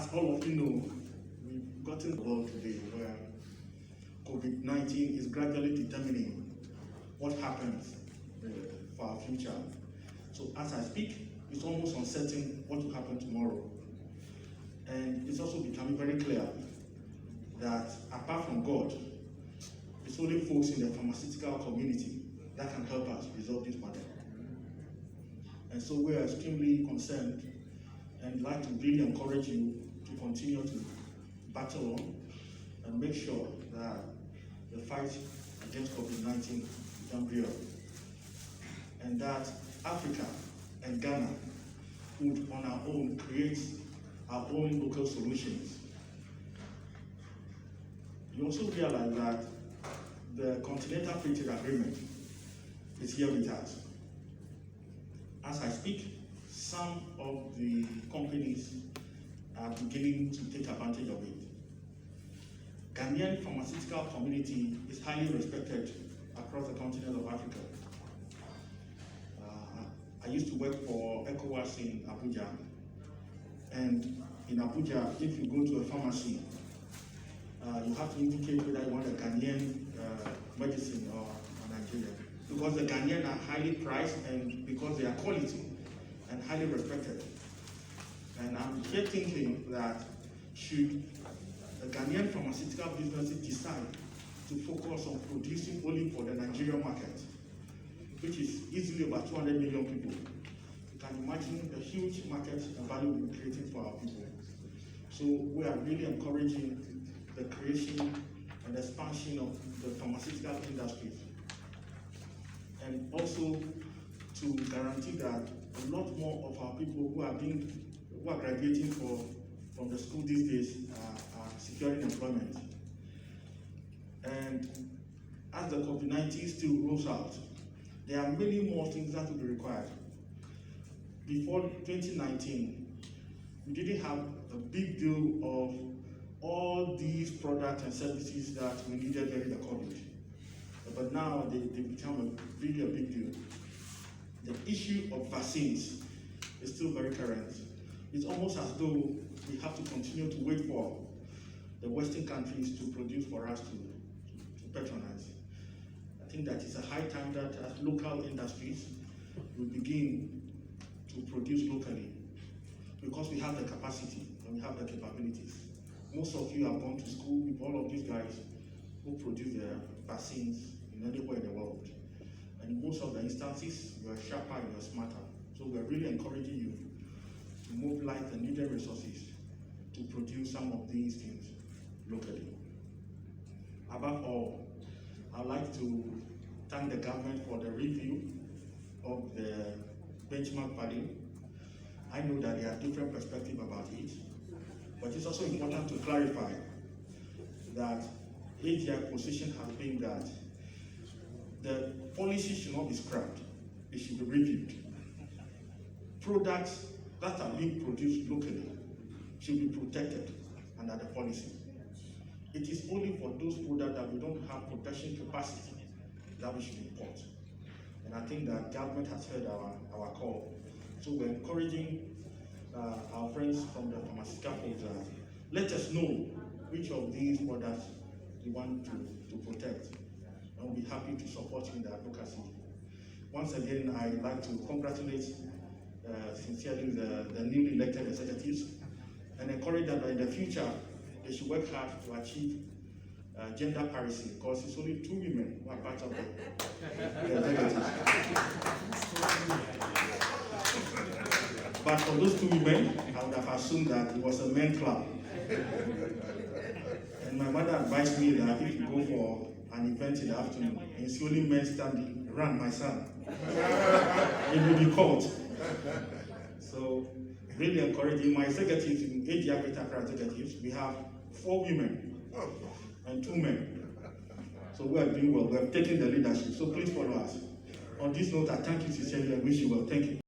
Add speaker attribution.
Speaker 1: As all of you know, we've gotten the world today where COVID-19 is gradually determining what happens for our future. So as I speak, it's almost uncertain what will happen tomorrow. And it's also becoming very clear that apart from God, it's only folks in the pharmaceutical community that can help us resolve this matter. And so we are extremely concerned and like to really encourage you to continue to battle on and make sure that the fight against COVID-19 becomes real. And that Africa and Ghana would on our own create our own local solutions. You also realize that the Continental Free Trade Agreement is here with us. As I speak, some of the companies are beginning to take advantage of it. Ghanaian pharmaceutical community is highly respected across the continent of Africa. I used to work for ECOWAS in Abuja, and in Abuja, if you go to a pharmacy, you have to indicate whether you want a Ghanaian medicine or Nigerian, because the Ghanaian are highly priced and because they are quality and highly respected. And I'm here thinking that should the Ghanaian pharmaceutical businesses decide to focus on producing only for the Nigerian market, which is easily about 200 million people, you can imagine the huge market and value we're creating for our people. So we are really encouraging the creation and expansion of the pharmaceutical industries, and also to guarantee that a lot more of our people who are graduating from the school these days are securing employment. And as the COVID-19 still rolls out, there are many more things that will be required. Before 2019, we didn't have a big deal of all these products and services that we needed during the COVID. But now they become really a big deal. The issue of vaccines is still very current. It's almost as though we have to continue to wait for the Western countries to produce for us to patronize. I think that it's a high time that as local industries will begin to produce locally, because we have the capacity and we have the capabilities. Most of you have gone to school with all of these guys who produce their vaccines in anywhere in the world. And in most of the instances, you are sharper and you are smarter. So we're really encouraging you to mobilize the needed resources to produce some of these things locally. Above all, I'd like to thank the government for the review of the benchmark value. I know that there are different perspectives about it, but it's also important to clarify that AGI position has been that the policy should not be scrapped, it should be reviewed. Products that are being produced locally should be protected under the policy. It is only for those products that we don't have production capacity that we should import. And I think that government has heard our call. So we're encouraging our friends from the pharmaceutical folks that let us know which of these products you want to protect. And we'll be happy to support you in the advocacy. Once again, I'd like to congratulate sincerely the newly elected executives and encourage them that in the future they should work hard to achieve gender parity, because it's only 2 women who are part of the executives. But for those 2 women, I would have assumed that it was a men's club. And my mother advised me that if you go for an event in the afternoon and you see only men standing, run, my son. It will be caught. So, really encouraging my executives, in AGI Greater Accra executives, we have 4 women and 2 men. So we are doing well. We have taken the leadership. So please follow us. On this note, I thank you sincerely and wish you well. Thank you.